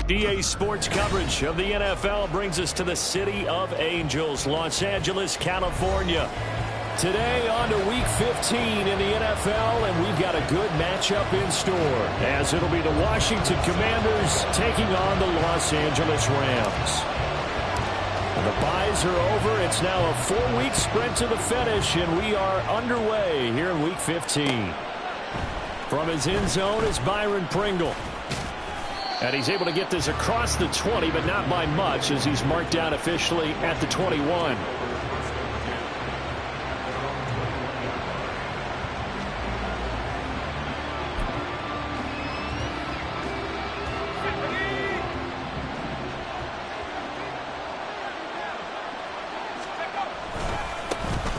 EA Sports coverage of the NFL brings us to the City of Angels, Los Angeles, California. Today on to Week 15 in the NFL, and we've got a good matchup in store, as it'll be the Washington Commanders taking on the Los Angeles Rams. The byes are over. It's now a 4-week sprint to the finish, and we are underway here in Week 15. From his end zone is Byron Pringle. And he's able to get this across the 20, but not by much, as he's marked down officially at the 21.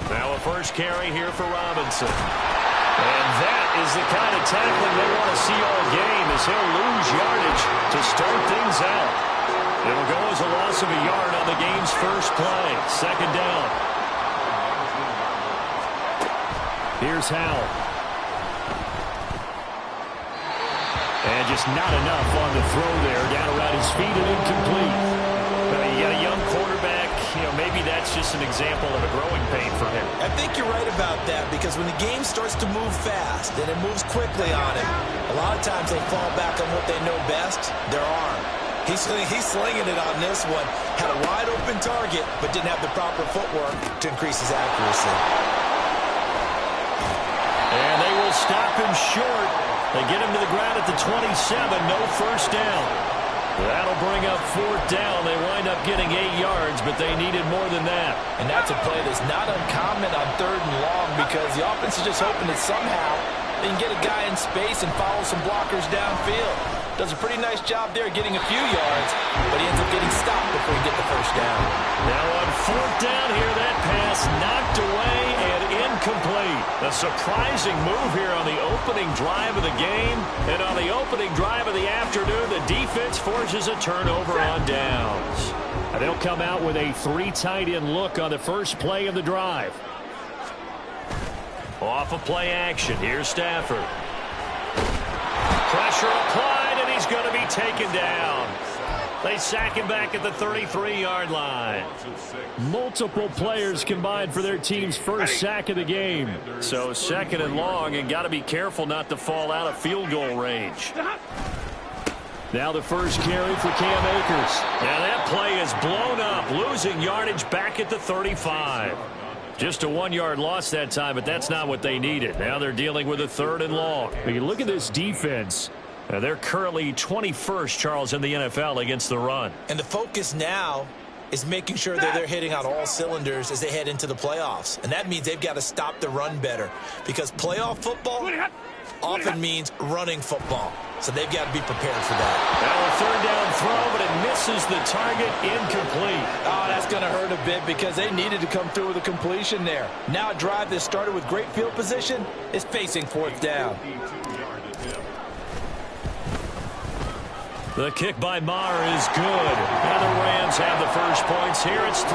Now a first carry here for Robinson. And that is the kind of tackling they want to see all game, as he'll lose yardage to start things out. It'll go as a loss of a yard on the game's first play. Second down. Here's Howell. And just not enough on the throw there. Down around his feet and incomplete. You got a young quarterback. Maybe that's just an example of a growing pain for him. I think you're right about that, because when the game starts to move fast and it moves quickly on him, a lot of times they fall back on what they know best, their arm. He's slinging it on this one. Had a wide open target, but didn't have the proper footwork to increase his accuracy. And they will stop him short. They get him to the ground at the 27. No first down. That'll bring up fourth down. They wind up getting 8 yards, but they needed more than that. And that's a play that's not uncommon on 3rd and long, because the offense is just hoping that somehow they can get a guy in space and follow some blockers downfield. Does a pretty nice job there getting a few yards, but he ends up getting stopped before he gets the first down. Now on 4th down here, that pass knocked away and incomplete. A surprising move here on the opening drive of the game. And on the opening drive of the afternoon, the defense forces a turnover on downs. And they'll come out with a 3 tight end look on the first play of the drive. Off of play action, here's Stafford. Pressure applied, and he's going to be taken down. They sack him back at the 33-yard line. Multiple players combined for their team's first sack of the game. So 2nd and long, and got to be careful not to fall out of field goal range. Now the first carry for Cam Akers. Now that play is blown up, losing yardage back at the 35. Just a 1-yard loss that time, but that's not what they needed. Now they're dealing with a 3rd and long. When you look at this defense, they're currently 21st, Charles, in the NFL against the run. And the focus now is making sure that they're hitting on all cylinders as they head into the playoffs. And that means they've got to stop the run better, because playoff football often means running football. So they've got to be prepared for that. Now a 3rd down throw, but it misses the target, incomplete. Oh, that's going to hurt a bit, because they needed to come through with a completion there. Now a drive that started with great field position is facing 4th down. The kick by Maher is good. And the Rams have the first points here. It's 3-0.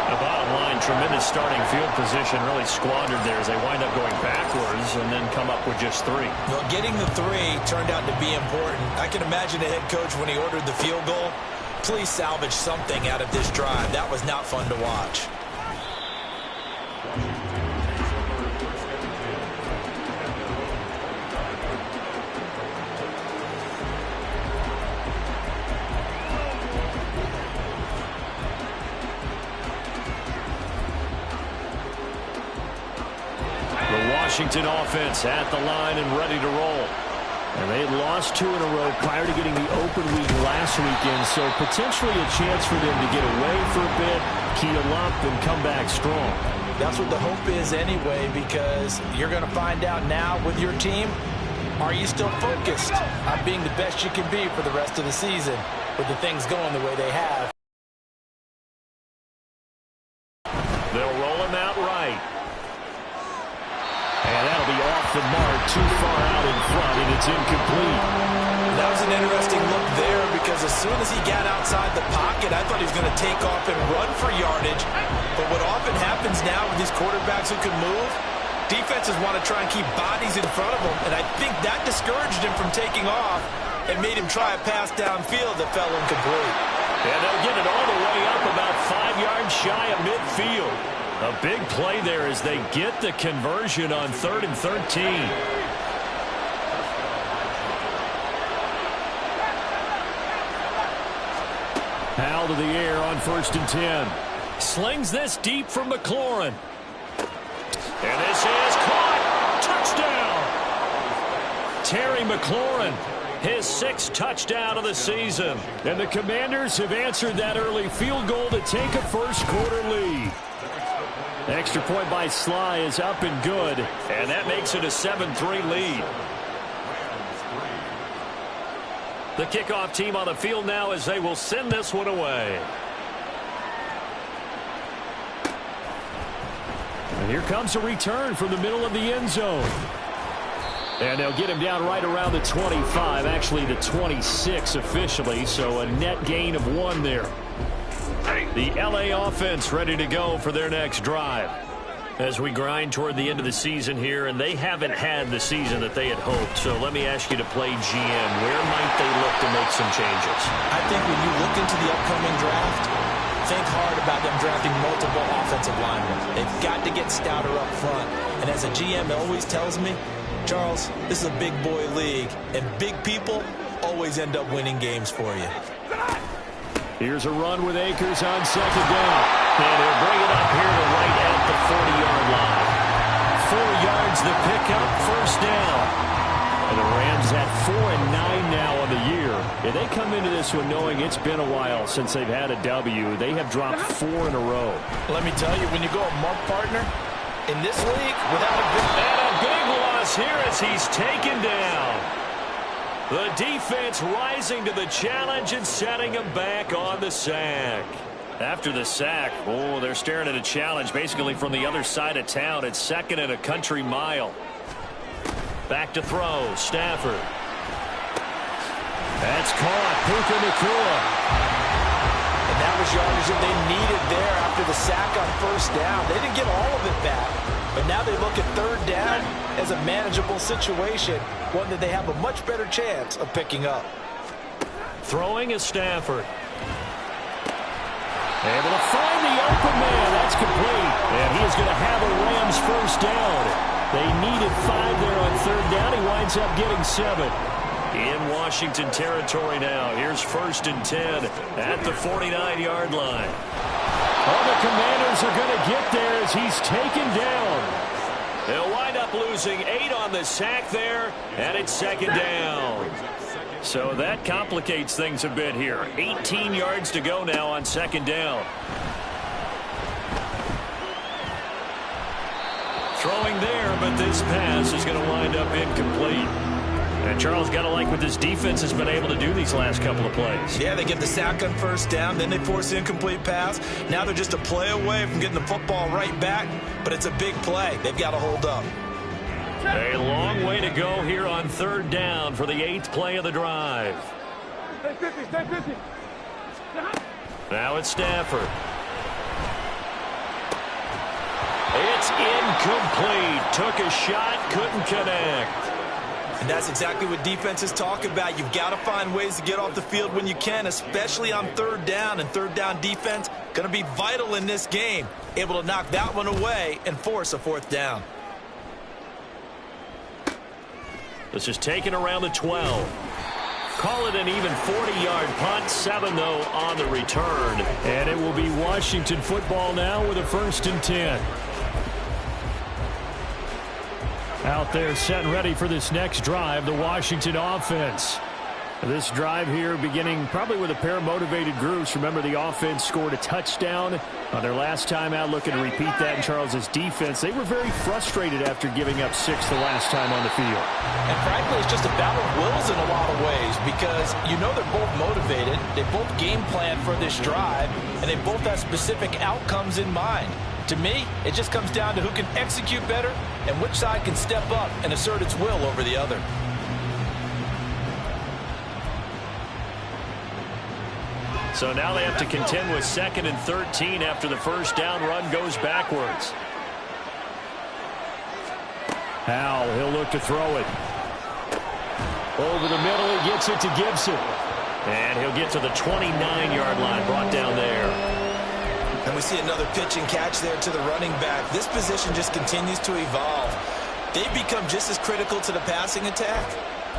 The bottom line, tremendous starting field position, really squandered there as they wind up going backwards and then come up with just 3. Well, getting the 3 turned out to be important. I can imagine the head coach, when he ordered the field goal, please salvage something out of this drive. That was not fun to watch. Washington offense at the line and ready to roll. And they had lost 2 in a row prior to getting the open week last weekend, so potentially a chance for them to get away for a bit, keel up, and come back strong. That's what the hope is anyway, because you're going to find out now with your team, are you still focused on being the best you can be for the rest of the season with the things going the way they have? They'll roll him out right. And that'll be off the mark, too far out in front, and it's incomplete. That was an interesting look there, because as soon as he got outside the pocket, I thought he was going to take off and run for yardage. But what often happens now with these quarterbacks who can move, defenses want to try and keep bodies in front of them, and I think that discouraged him from taking off. and made him try a pass downfield that fell incomplete. And they'll get it all the way up about 5 yards shy of midfield. A big play there as they get the conversion on 3rd and 13. Howell to the air on 1st and 10. Slings this deep from McLaurin. And this is caught. Touchdown. Terry McLaurin, his 6th touchdown of the season. And the Commanders have answered that early field goal to take a first-quarter lead. Extra point by Sly is up and good. And that makes it a 7-3 lead. The kickoff team on the field now as they will send this one away. And here comes a return from the middle of the end zone. And they'll get him down right around the 25, actually the 26 officially, so a net gain of 1 there. The LA offense ready to go for their next drive. As we grind toward the end of the season here, and they haven't had the season that they had hoped. So let me ask you to play GM. Where might they look to make some changes? I think when you look into the upcoming draft, think hard about them drafting multiple offensive linemen. They've got to get stouter up front. And as a GM always tells me, Charles, this is a big boy league, and big people always end up winning games for you. Here's a run with Akers on 2nd down. And he'll bring it up here to right at the 40-yard line. 4 yards the pickup, 1st down. And the Rams at 4-9 now on the year. And they come into this one knowing it's been a while since they've had a W. They have dropped 4 in a row. Let me tell you, when you go a month partner, in this league, without a big loss here as he's taken down. The defense rising to the challenge and setting him back on the sack. After the sack, oh, they're staring at a challenge basically from the other side of town. It's 2nd and a country mile. Back to throw, Stafford. That's caught, Puka Nacua. And that was yardage that they needed there after the sack on 1st down. They didn't get all of it back, but now they look at 3rd down as a manageable situation, one that they have a much better chance of picking up. Throwing is Stafford. Able to find the open man. That's complete. And he is going to have a Rams 1st down. They needed 5 there on 3rd down. He winds up getting 7. In Washington territory now. Here's 1st and 10 at the 49-yard line. Oh, the Commanders are going to get there as he's taken down. They'll wind up losing 8 on the sack there, and it's 2nd down. So that complicates things a bit here. 18 yards to go now on 2nd down. Throwing there, but this pass is going to wind up incomplete. And Charles, got to like what this defense has been able to do these last couple of plays. Yeah, they get the sack on 1st down, then they force the incomplete pass. Now they're just a play away from getting the football right back, but it's a big play. They've got to hold up. A long way to go here on 3rd down for the 8th play of the drive. Now it's Stafford. It's incomplete. Took a shot, couldn't connect. And that's exactly what defenses talk about. You've got to find ways to get off the field when you can, especially on 3rd down. And 3rd down defense going to be vital in this game. Able to knock that one away and force a 4th down. This is taken around the 12. Call it an even 40-yard punt. 7, though, on the return. And it will be Washington football now with a 1st and 10. Out there set and ready for this next drive, the Washington offense. This drive here beginning probably with a pair of motivated groups. Remember, the offense scored a touchdown on their last time out, looking to repeat that in Charles's defense. They were very frustrated after giving up 6 the last time on the field. And frankly, it's just a battle of wills in a lot of ways because you know they're both motivated. They both game plan for this drive, and they both have specific outcomes in mind. To me, it just comes down to who can execute better and which side can step up and assert its will over the other. So now they have to contend with 2nd and 13 after the 1st down run goes backwards. Howell, he'll look to throw it. Over the middle, he gets it to Gibson. And he'll get to the 29-yard line, brought down there. And we see another pitch and catch there to the running back. This position just continues to evolve. They've become just as critical to the passing attack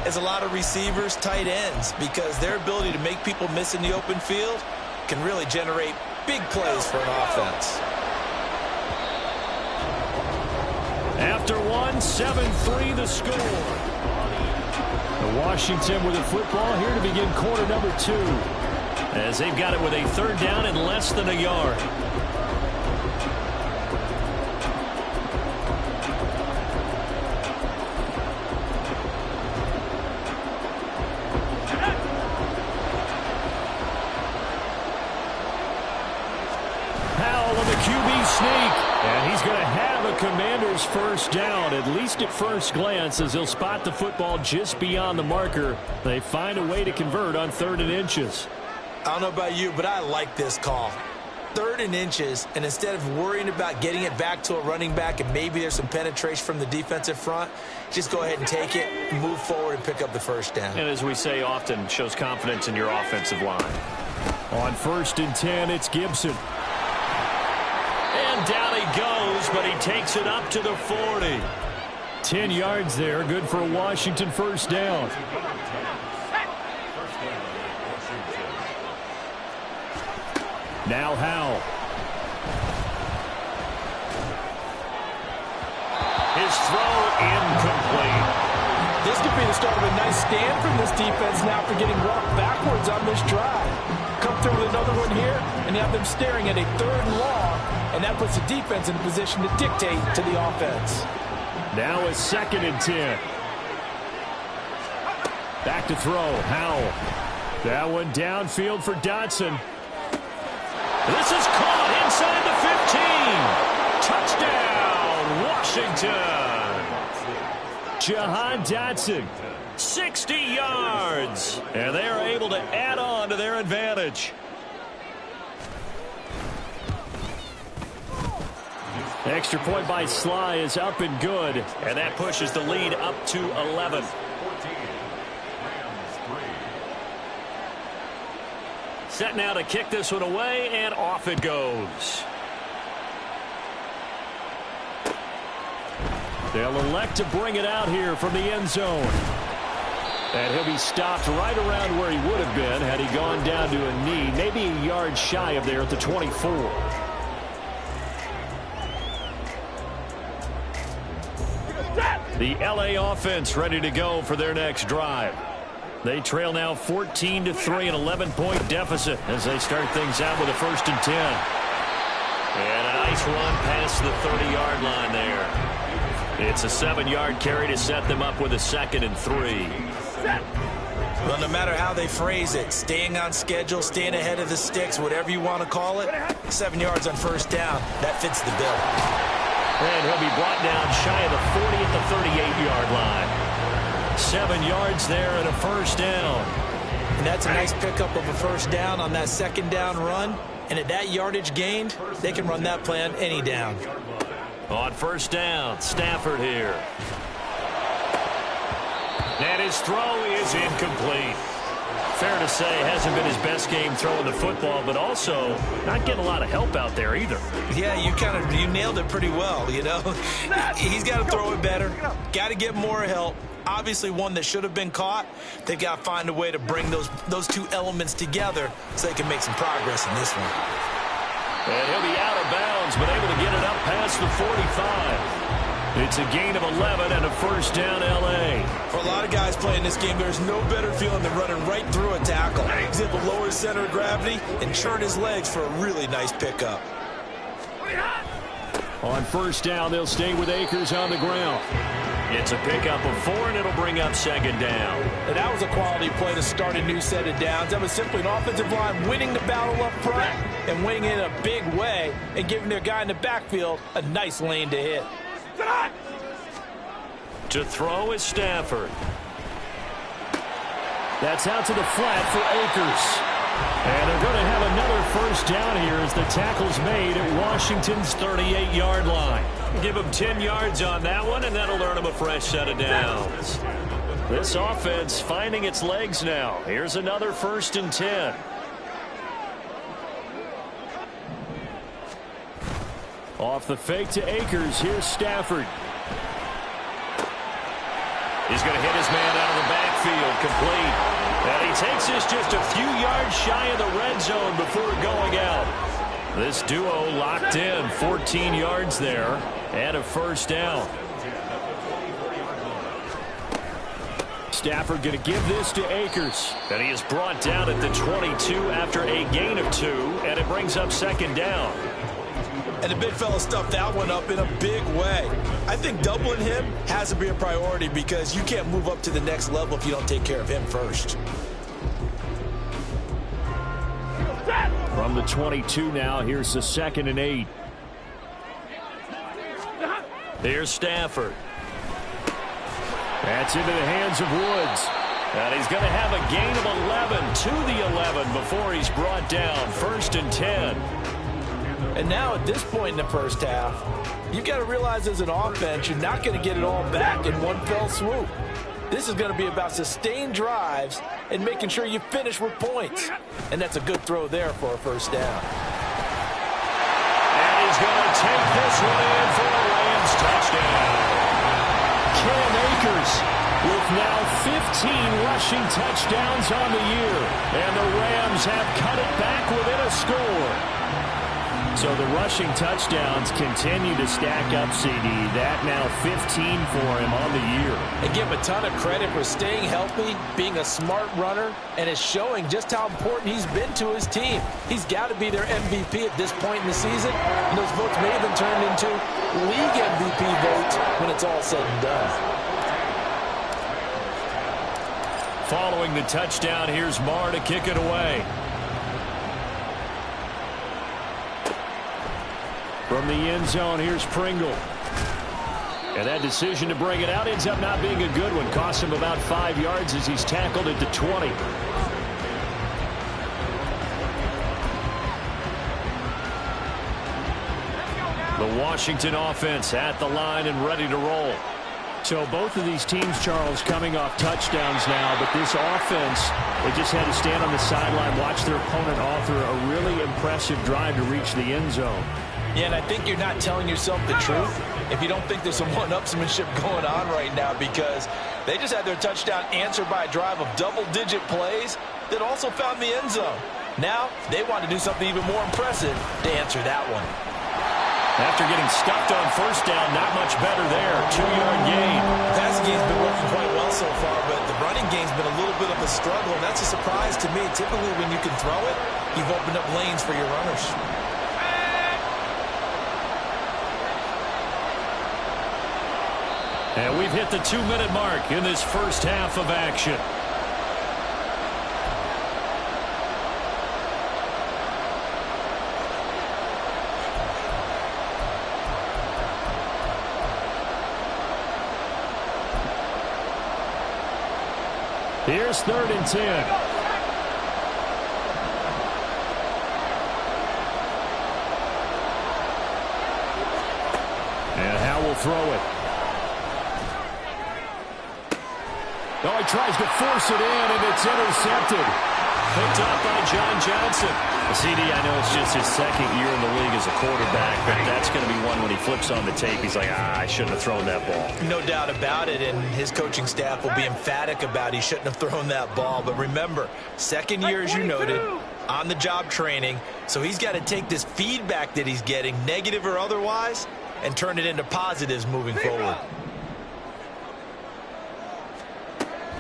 as a lot of receivers, tight ends, because their ability to make people miss in the open field can really generate big plays for an offense. After one, 7-3 the score. Washington with the football here to begin quarter number 2. As they've got it with a third down and less than a yard. Powell on the QB sneak. And he's going to have a Commander's first down, at least at first glance, as he'll spot the football just beyond the marker. They find a way to convert on 3rd and inches. I don't know about you, but I like this call. 3rd and inches, and instead of worrying about getting it back to a running back and maybe there's some penetration from the defensive front, just go ahead and take it, move forward, and pick up the first down. And as we say often, shows confidence in your offensive line. On 1st and 10, it's Gibson. And down he goes, but he takes it up to the 40. 10 yards there, good for a Washington first down. Now Howell. His throw incomplete. This could be the start of a nice stand from this defense now for getting walked backwards on this drive. Come through with another one here, and you have them staring at a 3rd and long, and that puts the defense in a position to dictate to the offense. Now a 2nd and 10. Back to throw, Howell. That one downfield for Dotson. This is caught inside the 15. Touchdown, Washington. Jahan Dotson, 60 yards. And they are able to add on to their advantage. Extra point by Sly is up and good. And that pushes the lead up to 11. Set now to kick this one away, and off it goes. They'll elect to bring it out here from the end zone. And he'll be stopped right around where he would have been had he gone down to a knee, maybe a yard shy of there at the 24. The LA offense ready to go for their next drive. They trail now 14-3, an 11-point deficit as they start things out with a 1st and 10. And a nice run past the 30-yard line there. It's a 7-yard carry to set them up with a 2nd and 3. Well, no matter how they phrase it, staying on schedule, staying ahead of the sticks, whatever you want to call it, 7 yards on 1st down, that fits the bill. And he'll be brought down shy of the 40 at the 38-yard line. 7 yards there and a 1st down. And that's a nice pickup of a 1st down on that 2nd down run. And at that yardage gained, they can run that play on any down. On 1st down, Stafford here. And his throw is incomplete. Fair to say, hasn't been his best game throwing the football, but also not getting a lot of help out there either. Yeah, you nailed it pretty well, you know. He's got to throw it better, got to get more help. Obviously one that should have been caught. They've got to find a way to bring those two elements together so they can make some progress in this one. And he'll be out of bounds, but able to get it up past the 45. It's a gain of 11 and a 1st down, L.A. For a lot of guys playing this game, there's no better feeling than running right through a tackle. He's able to lower his center of gravity and churn his legs for a really nice pickup. On 1st down, they'll stay with Akers on the ground. It's a pickup of 4, and it'll bring up 2nd down. And that was a quality play to start a new set of downs. That was simply an offensive line winning the battle up front and winning it in a big way and giving their guy in the backfield a nice lane to hit. To throw is Stafford. That's out to the flat for Akers. And they're going to have another 1st down here as the tackle's made at Washington's 38-yard line. Give them 10 yards on that one, and that'll earn them a fresh set of downs. This offense finding its legs now. Here's another 1st and 10. Off the fake to Akers. Here's Stafford. He's going to hit his man out of the backfield, complete. And he takes this just a few yards shy of the red zone before going out. This duo locked in, 14 yards there, and a 1st down. Stafford going to give this to Akers. And he is brought down at the 22 after a gain of 2, and it brings up 2nd down. And the big fella stuffed that one up in a big way. I think doubling him has to be a priority because you can't move up to the next level if you don't take care of him first. From the 22 now, here's the 2nd and 8. Here's Stafford. That's into the hands of Woods. And he's going to have a gain of 11 to the 11 before he's brought down. 1st and 10. And now at this point in the first half, you've got to realize as an offense, you're not going to get it all back in one fell swoop. This is going to be about sustained drives and making sure you finish with points. And that's a good throw there for a 1st down. And he's going to take this one in for a Rams touchdown. Cam Akers with now 15 rushing touchdowns on the year. And the Rams have cut it back within a score. So the rushing touchdowns continue to stack up, CD. That now 15 for him on the year. And give him a ton of credit for staying healthy, being a smart runner, and is showing just how important he's been to his team. He's got to be their MVP at this point in the season, and those votes may have been turned into league MVP votes when it's all said and done. Following the touchdown, here's Marr to kick it away. From the end zone, here's Pringle. And that decision to bring it out ends up not being a good one. Cost him about 5 yards as he's tackled at the 20. The Washington offense at the line and ready to roll. So both of these teams, Charles, coming off touchdowns now, but this offense, they just had to stand on the sideline, watch their opponent author a really impressive drive to reach the end zone. Yeah, and I think you're not telling yourself the truth if you don't think there's some one-upsmanship going on right now, because they just had their touchdown answered by a drive of double-digit plays that also found the end zone. Now, they want to do something even more impressive to answer that one. After getting stuffed on 1st down, not much better there. 2-yard gain. The passing game's been working quite well so far, but the running game's been a little bit of a struggle, and that's a surprise to me. Typically, when you can throw it, you've opened up lanes for your runners. And we've hit the 2-minute mark in this first half of action. Here's 3rd and 10. And Howe will throw it. Oh, he tries to force it in, and it's intercepted. Picked up by John Johnson. CD, I know it's just his 2nd year in the league as a quarterback, but that's going to be one when he flips on the tape. He's like, I shouldn't have thrown that ball. No doubt about it, and his coaching staff will be emphatic about he shouldn't have thrown that ball. But remember, 2nd year, as you noted, on-the-job training, so he's got to take this feedback that he's getting, negative or otherwise, and turn it into positives moving forward.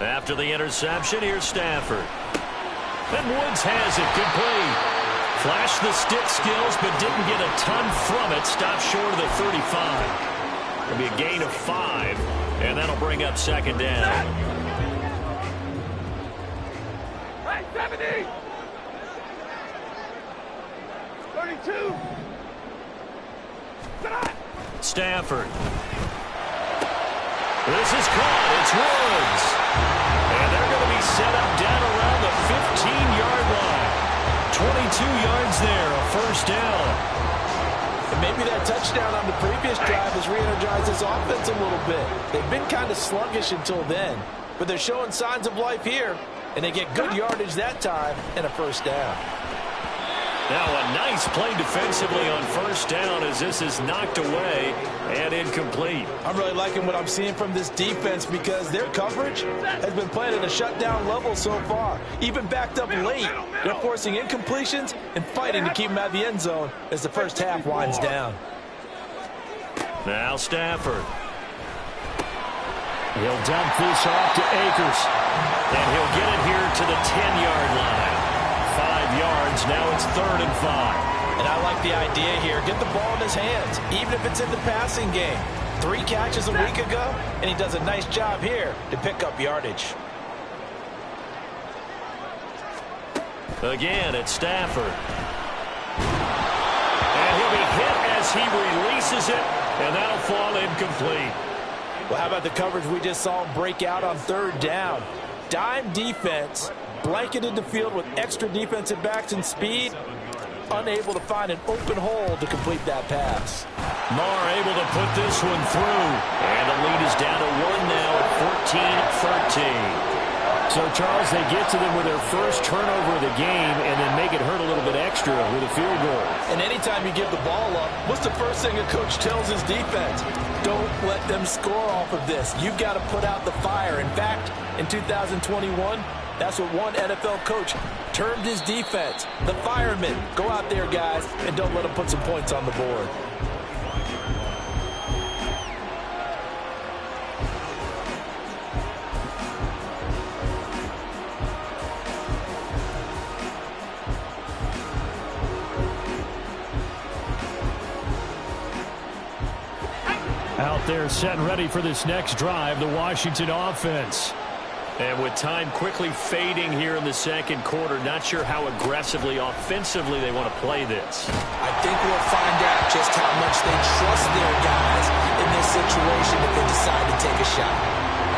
After the interception, here's Stafford. And Woods has it. Good play. Flashed the stick skills, but didn't get a ton from it. Stopped short of the 35. It'll be a gain of 5, and that'll bring up 2nd down. Hey, 70! 32! Stafford. This is caught. It's Woods. And they're going to be set up down around the 15-yard line. 22 yards there, a 1st down. And maybe that touchdown on the previous drive has re-energized this offense a little bit. They've been kind of sluggish until then. but they're showing signs of life here, and they get good yardage that time and a first down. Now a nice play defensively on first down as this is knocked away and incomplete. I'm really liking what I'm seeing from this defense because their coverage has been playing at a shutdown level so far. Even backed up late, they're forcing incompletions and fighting to keep them out of the end zone as the first half winds down. Now Stafford. He'll dump this off to Akers, and he'll get it here to the 10-yard line. 5 yards, now it's 3rd and 5. And I like the idea here. Get the ball in his hands, even if it's in the passing game. 3 catches a week ago, and he does a nice job here to pick up yardage. Again, it's Stafford. And he'll be hit as he releases it, and that'll fall incomplete. Well, how about the coverage we just saw him break out on 3rd down? Dime defense, blanketed the field with extra defensive backs and speed, unable to find an open hole to complete that pass. Marr able to put this one through, and the lead is down to 1 now at 14-13. So, Charles, they get to them with their first turnover of the game and then make it hurt a little bit extra with a field goal. And anytime you give the ball up, what's the first thing a coach tells his defense? Don't let them score off of this. You've got to put out the fire. In fact, in 2021, that's what one NFL coach termed his defense, the firemen. Go out there, guys, and don't let them put some points on the board. Out there set and ready for this next drive, the Washington offense. And with time quickly fading here in the second quarter, not sure how aggressively, offensively they want to play this. I think we'll find out just how much they trust their guys in this situation if they decide to take a shot.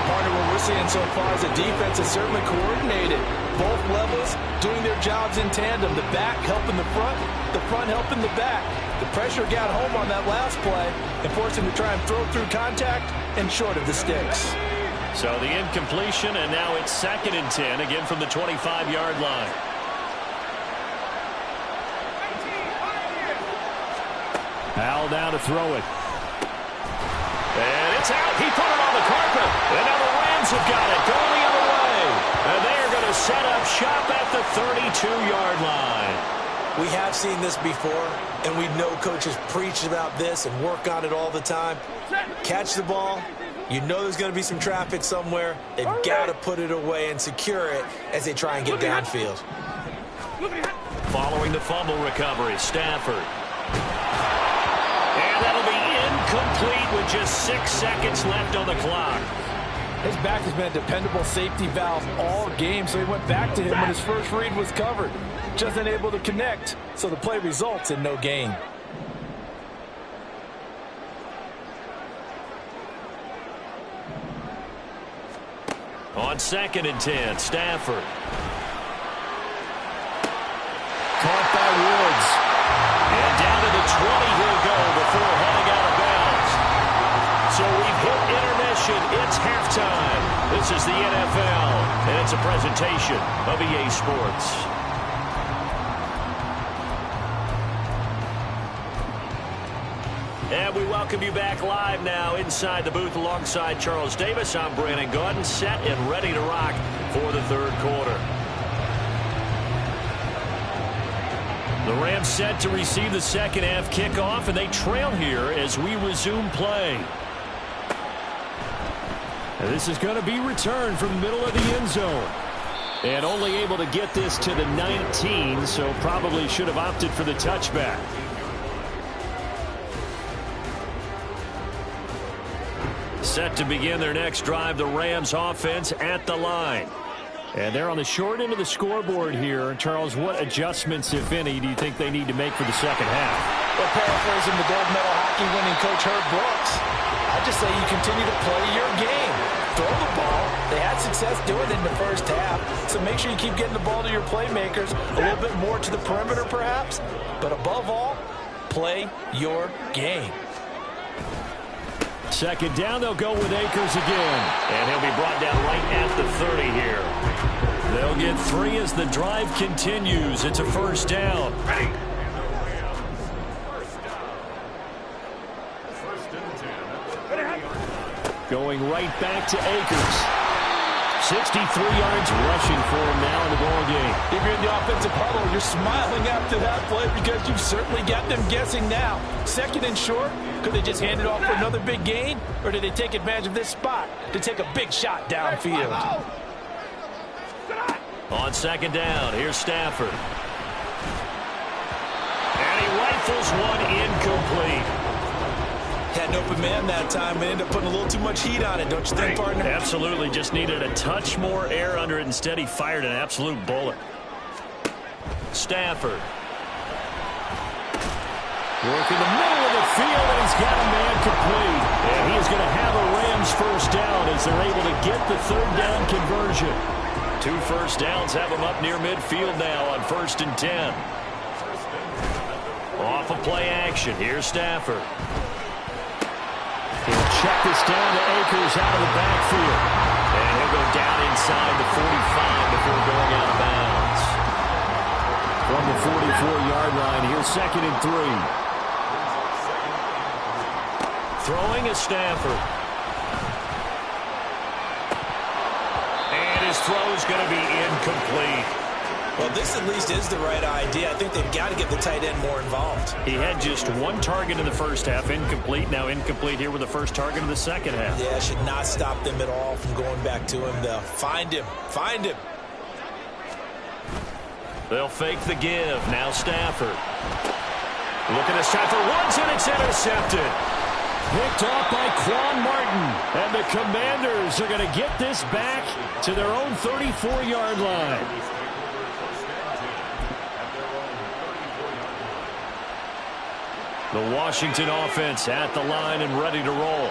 Part of what we're seeing so far is the defense is certainly coordinated. Both levels doing their jobs in tandem. The back helping the front helping the back. The pressure got home on that last play and forced him to try and throw through contact and short of the sticks. So the incompletion, and now it's 2nd and 10, again from the 25-yard line. Al down to throw it. And it's out. He put it on the carpet. And now the Rams have got it. Going the other way. And they are going to set up shop at the 32-yard line. We have seen this before, and we know coaches preach about this and work on it all the time. Catch the ball. You know there's going to be some traffic somewhere. They've got to put it away and secure it as they try and get downfield. Following the fumble recovery, Stafford. And that'll be incomplete with just 6 seconds left on the clock. His back has been a dependable safety valve all game, so he went back to him when his first read was covered. Just unable to connect, so the play results in no gain. On 2nd and 10, Stafford. Caught by Woods. And down to the 20 he'll go before heading out of bounds. So we've hit intermission. It's halftime. This is the NFL, and it's a presentation of EA Sports. And we welcome you back live now inside the booth alongside Charles Davis. I'm Brandon Gaudin, set and ready to rock for the 3rd quarter. The Rams set to receive the second half kickoff, and they trail here as we resume play. And this is going to be returned from the middle of the end zone. And only able to get this to the 19, so probably should have opted for the touchback. Set to begin their next drive, the Rams offense at the line. And they're on the short end of the scoreboard here. Charles, what adjustments, if any, do you think they need to make for the second half? Well, paraphrasing the gold medal hockey winning coach Herb Brooks, I just say you continue to play your game. Throw the ball. They had success doing it in the first half, so make sure you keep getting the ball to your playmakers, a little bit more to the perimeter perhaps, but above all, play your game. Second down, they'll go with Akers again. And he'll be brought down right at the 30 here. They'll get 3 as the drive continues. It's a first down. Going right back to Akers. 63 yards rushing for him now in the ball game. If you're in the offensive huddle, you're smiling after that play because you've certainly got them guessing now. Second and short, could they just hand it off for another big gain? Or did they take advantage of this spot to take a big shot downfield? On second down, here's Stafford. And he rifles one incomplete. Had an open man that time and ended up putting a little too much heat on it, don't you think, partner? Absolutely. Just needed a touch more air under it. Instead, he fired an absolute bullet. Stafford. Working the middle of the field, and he's got a man complete. And he is going to have a Rams first down as they're able to get the third down conversion. 2 first downs have him up near midfield now on 1st and 10. Off of play action. Here's Stafford. He'll check this down to Akers out of the backfield. And he'll go down inside the 45 before going out of bounds. From the 44-yard line, here's 2nd and 3. Throwing is Stafford. And his throw is going to be incomplete. Well, this at least is the right idea. I think they've got to get the tight end more involved. He had just 1 target in the first half, incomplete. Now incomplete here with the first target in the second half. Yeah, should not stop them at all from going back to him, though. Find him. Find him. They'll fake the give. Now Stafford. Looking at Stafford once, and it's intercepted. Picked off by Quan Martin. And the Commanders are going to get this back to their own 34-yard line. The Washington offense at the line and ready to roll.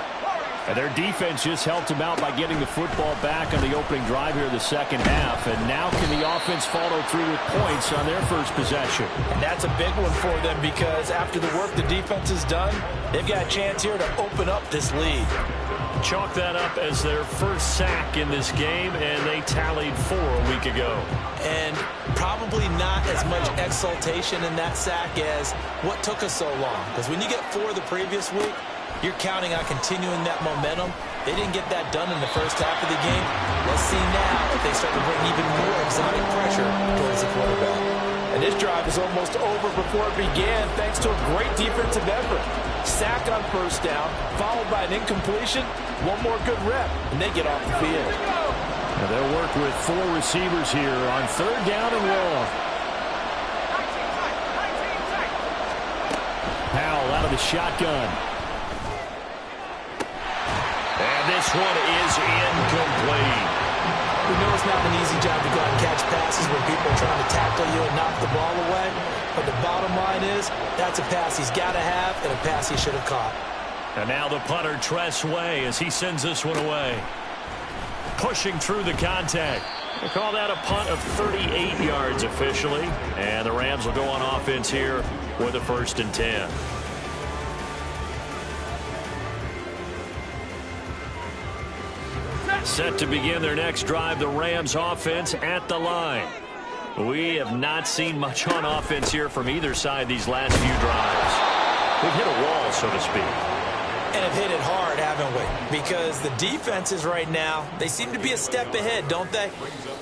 And their defense just helped them out by getting the football back on the opening drive here in the second half. And now can the offense follow through with points on their first possession? And that's a big one for them because after the work the defense has done, they've got a chance here to open up this lead. Chalk that up as their first sack in this game, and they tallied 4 a week ago. And probably not as much exultation in that sack as what took us so long. Because when you get 4 the previous week, you're counting on continuing that momentum. They didn't get that done in the first half of the game. Let's see now if they start to bring even more exotic pressure towards the quarterback. And this drive is almost over before it began thanks to a great defensive effort. Sack on first down, followed by an incompletion. 1 more good rep, and they get off the field. Now they'll work with 4 receivers here on 3rd down and long. Powell out of the shotgun. And this one is incomplete. We know it's not an easy job to go out and catch passes when people are trying to tackle you and knock the ball away. But the bottom line is, that's a pass he's got to have and a pass he should have caught. And now the punter, Tress Way, as he sends this one away. Pushing through the contact. They call that a punt of 38 yards officially. And the Rams will go on offense here with a 1st and 10. Set to begin their next drive, the Rams offense at the line. We have not seen much on offense here from either side these last few drives. We've hit a wall, so to speak. And have hit it hard, haven't we? Because the defenses right now, they seem to be a step ahead, don't they?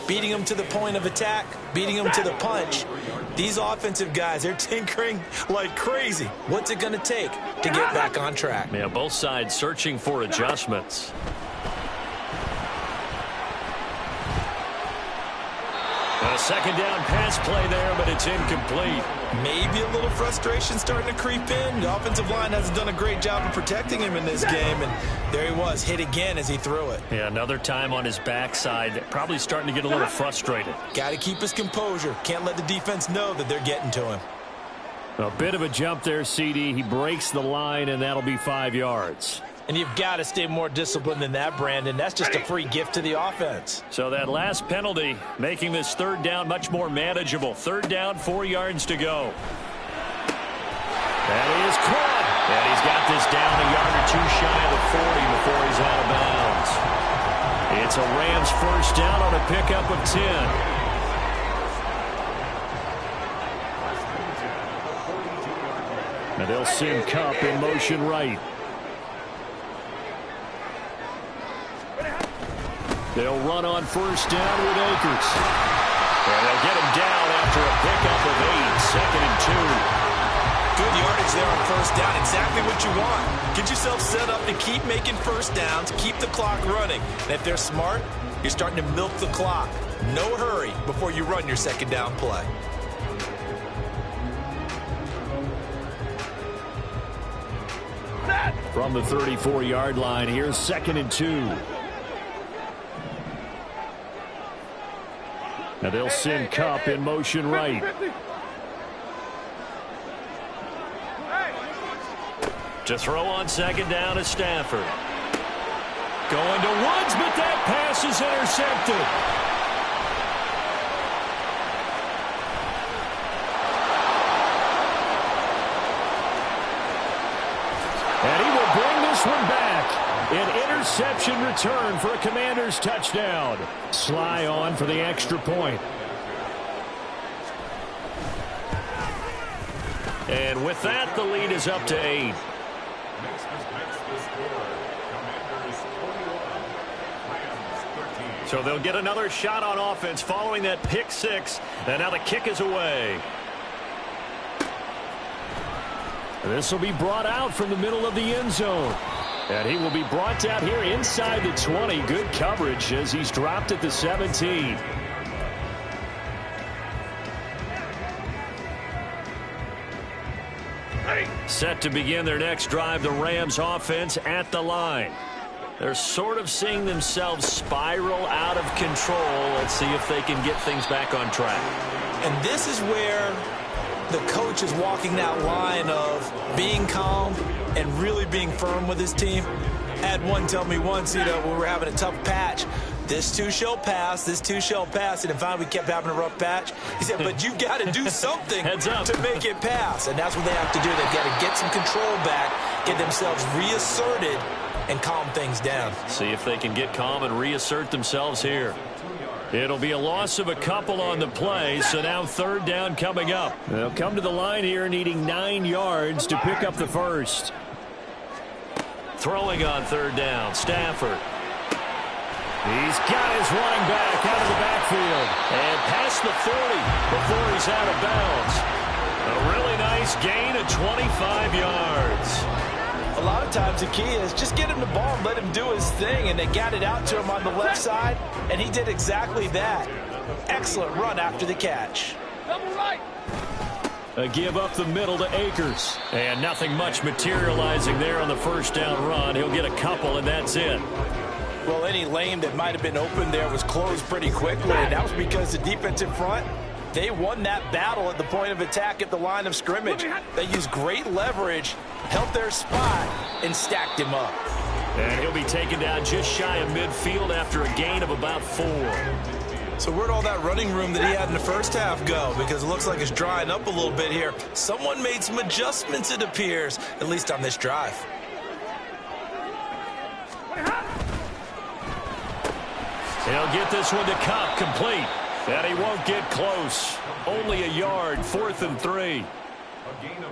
Beating them to the point of attack, beating them to the punch. These offensive guys, they're tinkering like crazy. What's it going to take to get back on track? Yeah, both sides searching for adjustments. A 2nd down pass play there, but it's incomplete. Maybe a little frustration starting to creep in. The offensive line hasn't done a great job of protecting him in this game, and there he was, hit again as he threw it. Yeah, another time on his backside, probably starting to get a little frustrated. Got to keep his composure. Can't let the defense know that they're getting to him. A bit of a jump there, CD. He breaks the line, and that'll be 5 yards. And you've got to stay more disciplined than that, Brandon. That's just a free gift to the offense. So that last penalty making this 3rd down much more manageable. 3rd down, 4 yards to go. That is caught. And he's got this down a yard or two shy of the 40 before he's out of bounds. It's a Rams first down on a pickup of 10. And they'll send Kupp in motion right. They'll run on first down with Akers. And they'll get him down after a pickup of 8, second and 2. Good yardage there on first down. Exactly what you want. Get yourself set up to keep making first downs, keep the clock running. And if they're smart, you're starting to milk the clock. No hurry before you run your second down play. From the 34-yard line, here's second and 2. And they'll send Kupp in motion right. To throw on second down is Stafford. Going to Woods, but that pass is intercepted. And he will bring this one back. An interception return for a Commanders touchdown. Sly on for the extra point. And with that, the lead is up to 8. So they'll get another shot on offense following that pick 6. And now the kick is away. This will be brought out from the middle of the end zone. And he will be brought down here inside the 20. Good coverage as he's dropped at the 17. Set to begin their next drive, the Rams offense at the line. They're sort of seeing themselves spiral out of control. Let's see if they can get things back on track. And this is where the coach is walking that line of being calm and really being firm with his team. I had one tell me once, when we were having a tough patch, this too shall pass, this too shall pass. And finally we kept having a rough patch. He said, but you got to do something to make it pass. And that's what they have to do. They've got to get some control back, get themselves reasserted, and calm things down. See if they can get calm and reassert themselves here. It'll be a loss of a couple on the play, so now third down coming up. They'll come to the line here needing 9 yards to pick up the first. Throwing on third down, Stafford. He's got his running back out of the backfield. And past the 40 before he's out of bounds. A really nice gain of 25 yards. A lot of times the key is just get him the ball and let him do his thing, and they got it out to him on the left side, and he did exactly that. Excellent run after the catch. Double right. A give up the middle to Akers. And nothing much materializing there on the first down run. He'll get a couple, and that's it. Well, any lane that might have been open there was closed pretty quickly, and that was because the defense in front, they won that battle at the point of attack at the line of scrimmage. They used great leverage, held their spot, and stacked him up. And he'll be taken down just shy of midfield after a gain of about 4. So where'd all that running room that he had in the first half go? Because it looks like it's drying up a little bit here. Someone made some adjustments, it appears, at least on this drive. He'll get this one to Kupp, complete. And he won't get close. Only a yard, 4th and 3.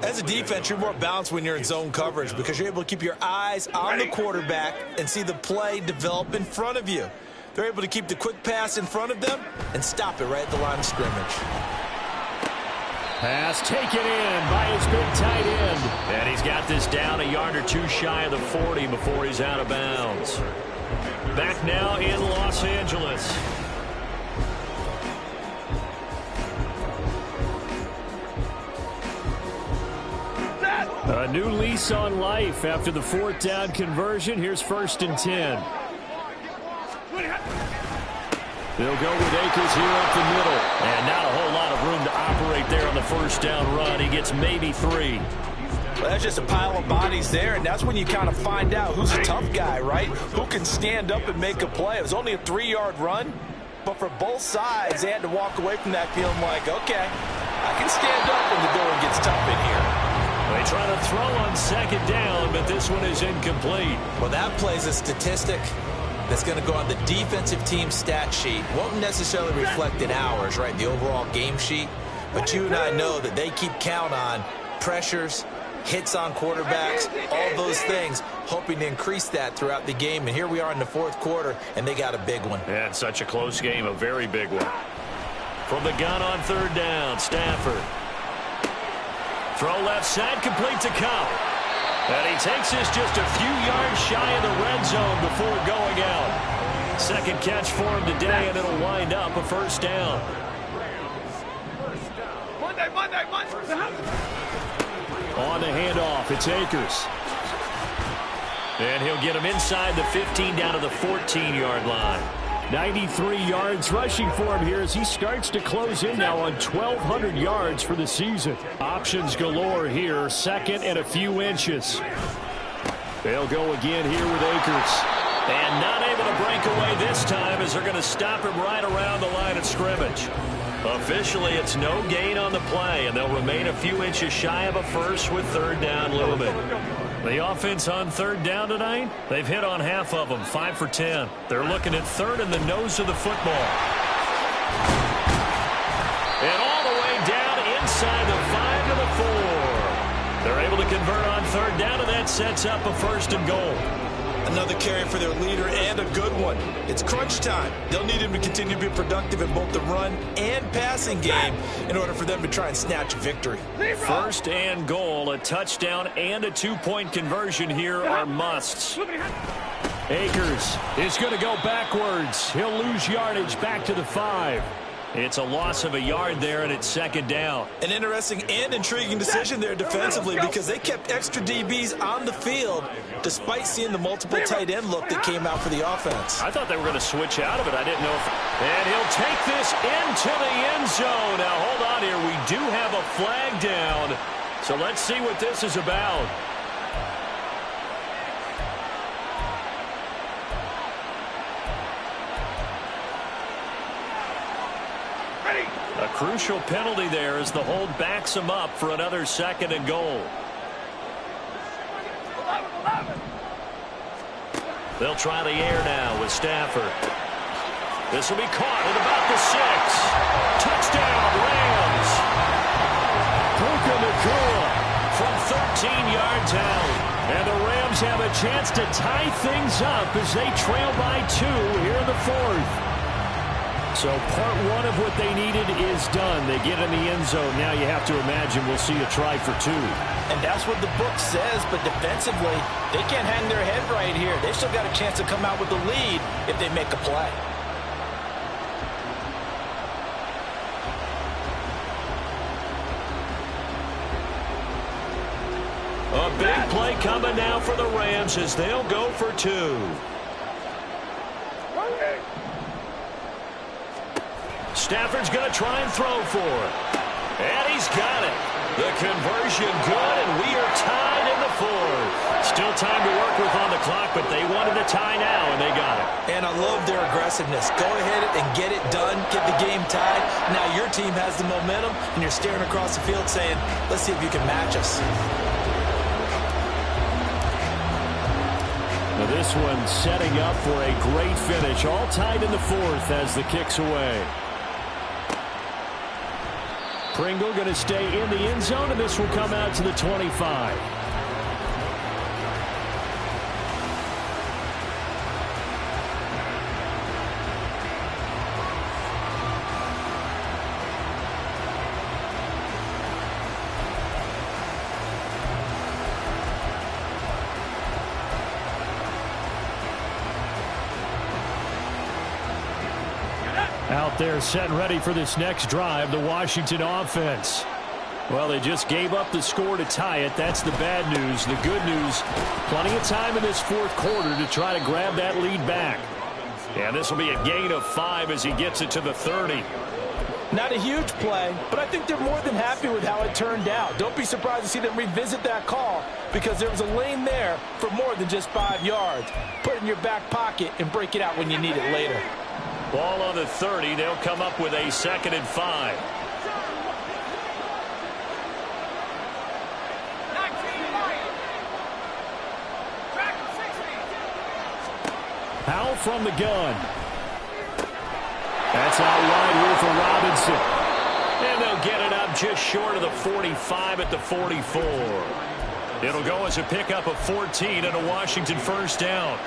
As a defense, you're more balanced when you're in zone coverage because you're able to keep your eyes on the quarterback and see the play develop in front of you. They're able to keep the quick pass in front of them and stop it right at the line of scrimmage. Pass taken in by his big tight end. And he's got this down a yard or two shy of the 40 before he's out of bounds. Back now in Los Angeles. A new lease on life after the 4th down conversion. Here's 1st and 10. They'll go with Akers here up the middle. And not a whole lot of room to operate there on the first down run. He gets maybe 3. Well, that's just a pile of bodies there, and that's when you kind of find out who's a tough guy, right? Who can stand up and make a play. It was only a 3-yard run, but for both sides, they had to walk away from that feeling like, okay, I can stand up when the going gets tough in here. They try to throw on second down, but this one is incomplete. Well, that plays a statistic that's going to go on the defensive team stat sheet. Won't necessarily reflect in ours, right, the overall game sheet. But you and I know that they keep count on pressures, hits on quarterbacks, all those things, hoping to increase that throughout the game. And here we are in the fourth quarter, and they got a big one. Yeah, it's such a close game, a very big one. From the gun on third down, Stafford. Throw left side, complete to Cup. And he takes this just a few yards shy of the red zone before going out. Second catch for him today, and it'll wind up a first down. Monday. On the handoff, it's Akers. And he'll get him inside the 15 down to the 14-yard line. 93 yards rushing for him here as he starts to close in now on 1,200 yards for the season. Options galore here, second and a few inches. They'll go again here with Akers. And not able to break away this time as they're going to stop him right around the line of scrimmage. Officially, it's no gain on the play, and they'll remain a few inches shy of a first with third down looming. The offense on third down tonight, they've hit on half of them, 5 for 10. They're looking at third in the nose of the football. And all the way down inside the 5 to the 4. They're able to convert on third down, and that sets up a first and goal. Another carry for their leader, and a good one. It's crunch time. They'll need him to continue to be productive in both the run and passing game in order for them to try and snatch a victory. First and goal, a touchdown and a two-point conversion here are musts. Akers is going to go backwards. He'll lose yardage back to the 5. It's a loss of a yard there, and it's second down. An interesting and intriguing decision there defensively because they kept extra DBs on the field despite seeing the multiple tight end look that came out for the offense. I thought they were going to switch out of it. I didn't know if... And he'll take this into the end zone. Now, hold on here. We do have a flag down. So let's see what this is about. A crucial penalty there as the hold backs him up for another second and goal. They'll try the air now with Stafford. This will be caught at about the 6. Touchdown, Rams. Puka Nacua from 13 yards out. And the Rams have a chance to tie things up as they trail by 2 here in the 4th. So part one of what they needed is done. They get in the end zone. Now you have to imagine we'll see a try for 2. And that's what the book says, but defensively, they can't hang their head right here. They've still got a chance to come out with the lead if they make a play. A big play coming now for the Rams as they'll go for 2. Stafford's going to try and throw for it. And he's got it. The conversion good, and we are tied in the 4th. Still time to work with on the clock, but they wanted a tie now, and they got it. And I love their aggressiveness. Go ahead and get it done, get the game tied. Now your team has the momentum, and you're staring across the field saying, let's see if you can match us. Now this one setting up for a great finish. All tied in the 4th as the kick's away. Pringle going to stay in the end zone, and this will come out to the 25. Out there set and ready for this next drive, the Washington offense. Well, they just gave up the score to tie it. That's the bad news. The good news, plenty of time in this 4th quarter to try to grab that lead back. And this will be a gain of 5 as he gets it to the 30. Not a huge play, but I think they're more than happy with how it turned out. Don't be surprised to see them revisit that call because there was a lane there for more than just 5 yards. Put it in your back pocket and break it out when you need it later. Ball on the 30. They'll come up with a 2nd and 5. from the gun. That's out wide here for Robinson. And they'll get it up just short of the 45 at the 44. It'll go as a pickup of 14 and a Washington first down.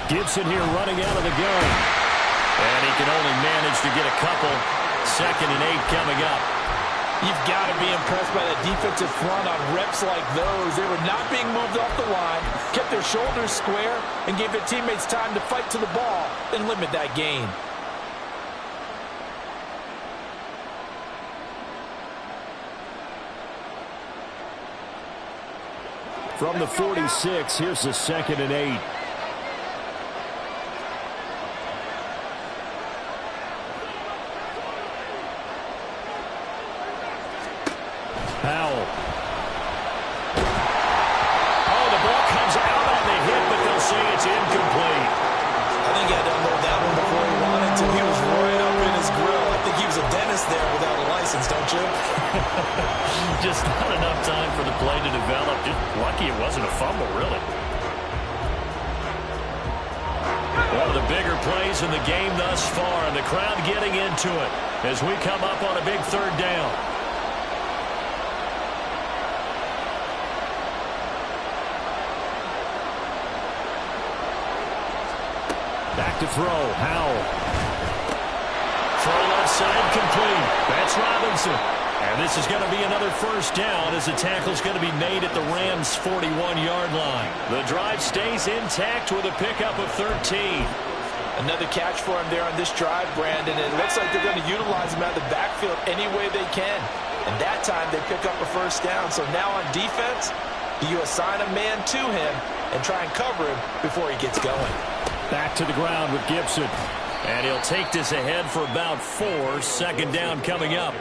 Gibson here running out of the gun. And he can only manage to get a couple. 2nd and 8 coming up. You've got to be impressed by the defensive front on reps like those. They were not being moved off the line, kept their shoulders square, and gave their teammates time to fight to the ball and limit that gain. From the 46, here's the 2nd and 8. Powell. Oh, the ball comes out on the hit, but they'll say it's incomplete. I think he had to unload that one before he wanted to. He was right up in his grill. I think he was a dentist there without a license, don't you? Just not enough time for the play to develop. Just lucky it wasn't a fumble, really. One of the bigger plays in the game thus far, and the crowd getting into it as we come up on a big 3rd down. Back to throw. Howell. Throw left side complete. That's Robinson. And this is going to be another first down as the tackle's going to be made at the Rams' 41-yard line. The drive stays intact with a pickup of 13. Another catch for him there on this drive, Brandon. It looks like they're going to utilize him out of the backfield any way they can. And that time they pick up a first down. So now on defense, you assign a man to him and try and cover him before he gets going. Back to the ground with Gibson. And he'll take this ahead for about 4. 2nd down coming up.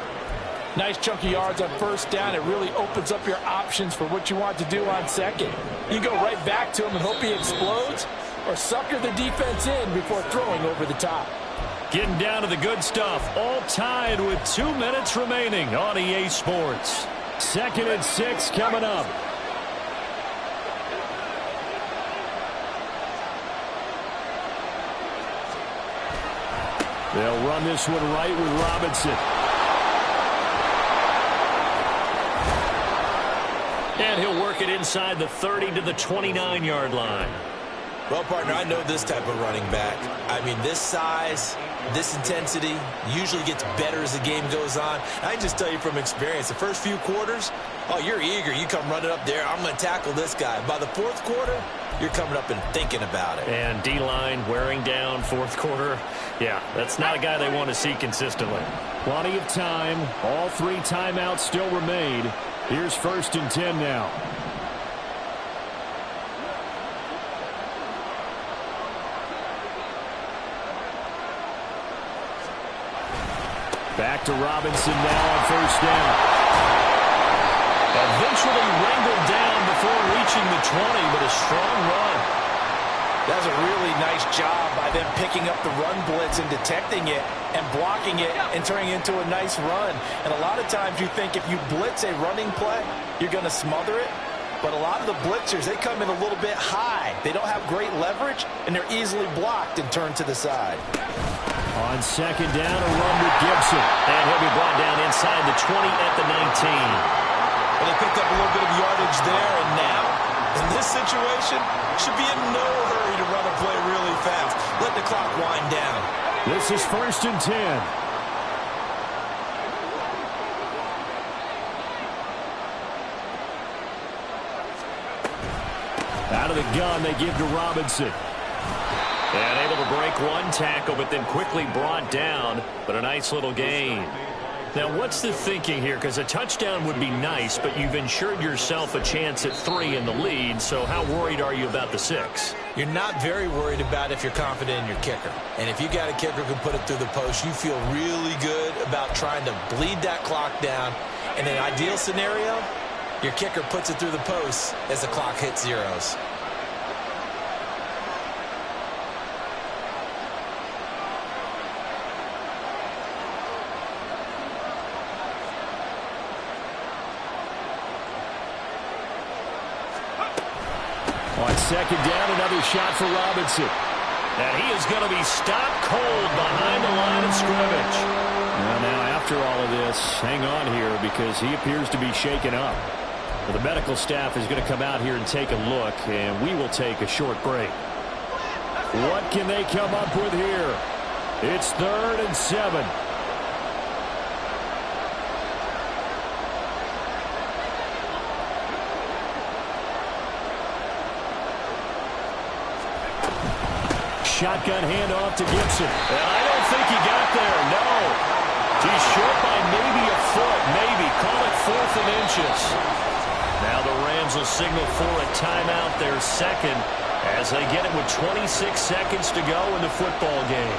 Nice chunky yards on first down. It really opens up your options for what you want to do on 2nd. You go right back to him and hope he explodes, or sucker the defense in before throwing over the top. Getting down to the good stuff. All tied with 2 minutes remaining on EA Sports. 2nd and 6 coming up. They'll run this one right with Robinson. And he'll work it inside the 30 to the 29-yard line. Well, partner, I know this type of running back. I mean, this size, this intensity usually gets better as the game goes on. I can just tell you from experience, the first few quarters, oh, you're eager. You come running up there, I'm going to tackle this guy. By the 4th quarter, you're coming up and thinking about it. And D-line wearing down 4th quarter. Yeah, that's not a guy they want to see consistently. Plenty of time. All 3 timeouts still remain. Here's 1st and 10 now. Back to Robinson now on first down. Eventually wrangled down before reaching the 20, but a strong run. That was a really nice job by them picking up the run blitz and detecting it and blocking it and turning it into a nice run. And a lot of times you think if you blitz a running play, you're going to smother it. But a lot of the blitzers, they come in a little bit high. They don't have great leverage, and they're easily blocked and turned to the side. On 2nd down, a run with Gibson. And he'll be brought down inside the 20 at the 19. Well, they picked up a little bit of yardage there, and now, in this situation, should be in no hurry to run a play really fast. Let the clock wind down. This is 1st and 10. Out of the gun, they give to Robinson. And able to break one tackle, but then quickly brought down. But a nice little gain. Now, what's the thinking here? Because a touchdown would be nice, but you've ensured yourself a chance at 3 in the lead. So how worried are you about the 6? You're not very worried about if you're confident in your kicker. And if you got a kicker who can put it through the post, you feel really good about trying to bleed that clock down. In an ideal scenario, your kicker puts it through the post as the clock hits zeros. On second down, another shot for Robinson. And he is going to be stopped cold behind the line of scrimmage. Now, after all of this, hang on here because he appears to be shaken up. Well, the medical staff is going to come out here and take a look, and we will take a short break. What can they come up with here? It's 3rd and 7. Shotgun handoff to Gibson. And I don't think he got there, no. He's short by maybe a foot, maybe. Call it 4th and inches. Now the Rams will signal for a timeout, their second, as they get it with 26 seconds to go in the football game.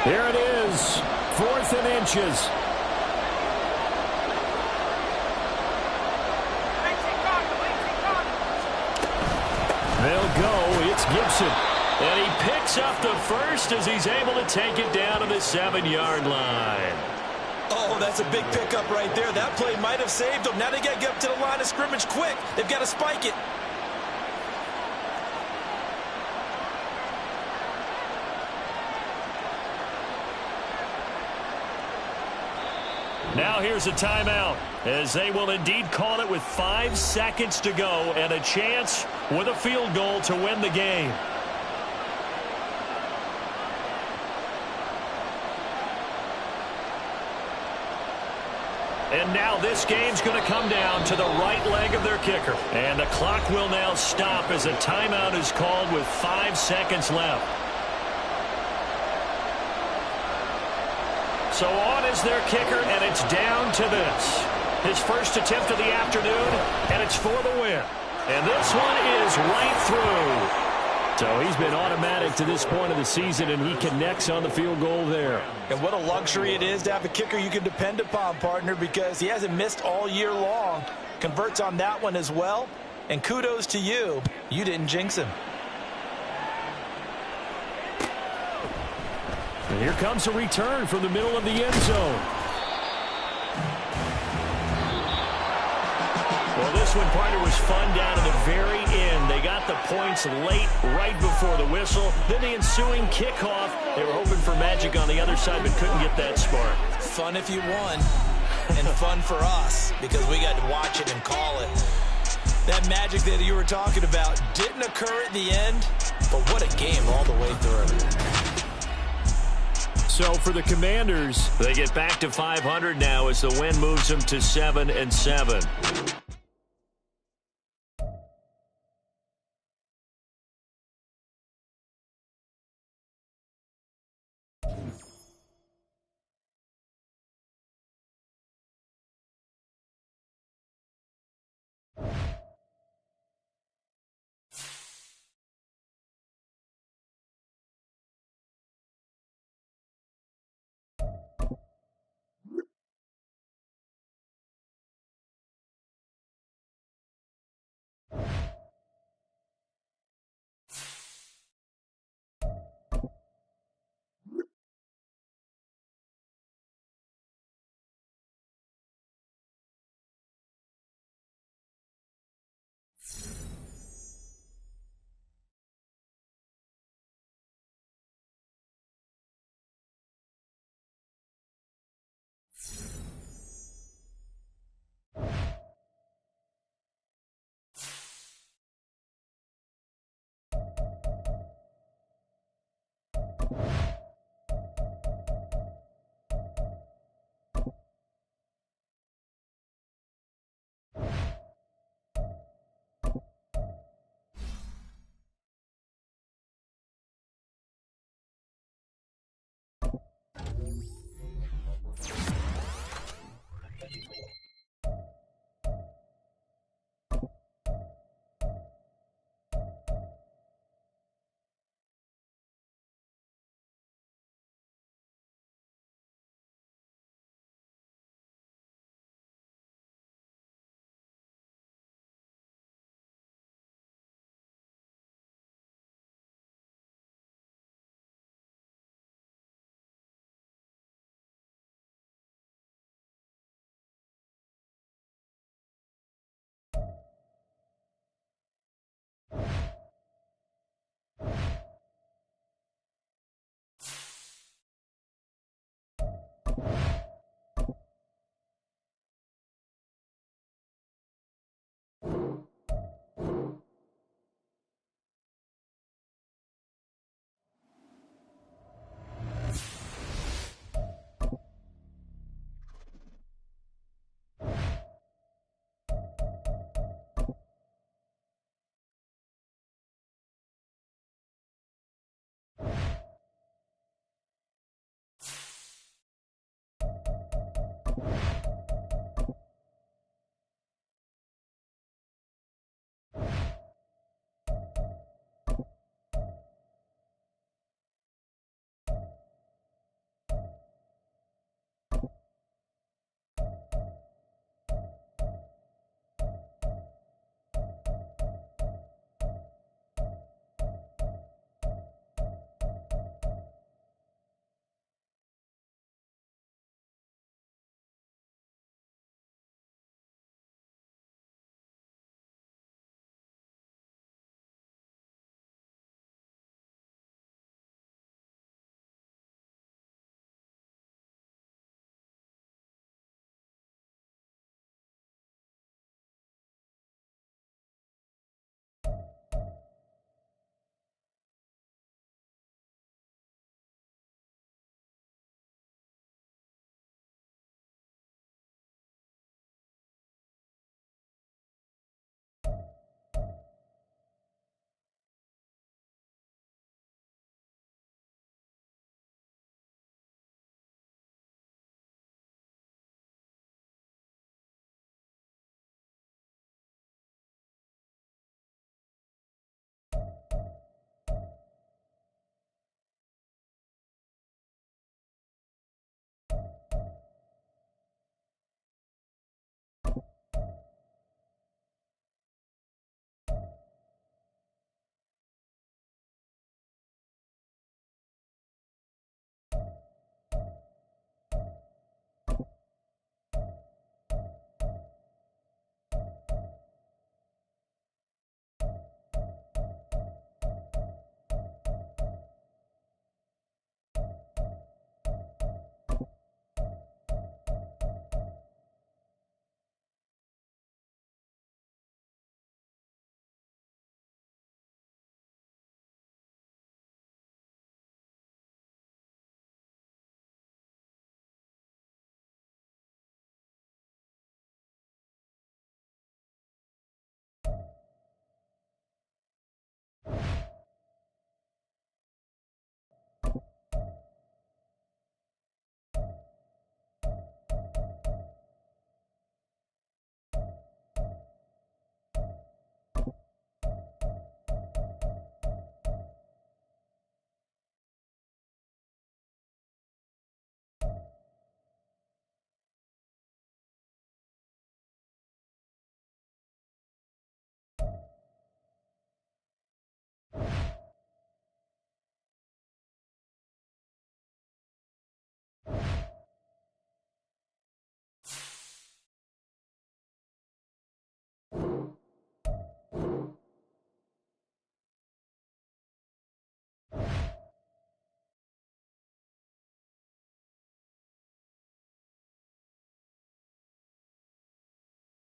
Here it is, 4th and inches. They'll go. It's Gibson. And he picks up the first as he's able to take it down to the 7-yard line. Oh, that's a big pickup right there. That play might have saved them. Now they got to get up to the line of scrimmage quick. They've got to spike it. Now here's a timeout, as they will indeed call it with 5 seconds to go and a chance with a field goal to win the game. And now this game's going to come down to the right leg of their kicker. And the clock will now stop as a timeout is called with 5 seconds left. So on is their kicker, and it's down to this. His first attempt of the afternoon, and it's for the win. And this one is right through. So he's been automatic to this point of the season, and he connects on the field goal there. And what a luxury it is to have a kicker you can depend upon, partner, because he hasn't missed all year long. Converts on that one as well. And kudos to you. You didn't jinx him. And here comes a return from the middle of the end zone. Well, this one, partner, was fun down to the very end. They got the points late, right before the whistle. Then the ensuing kickoff. They were hoping for magic on the other side, but couldn't get that spark. Fun if you won, and fun for us, because we got to watch it and call it. That magic that you were talking about didn't occur at the end, but what a game all the way through. So for the Commanders, they get back to 500 now as the win moves them to 7-7.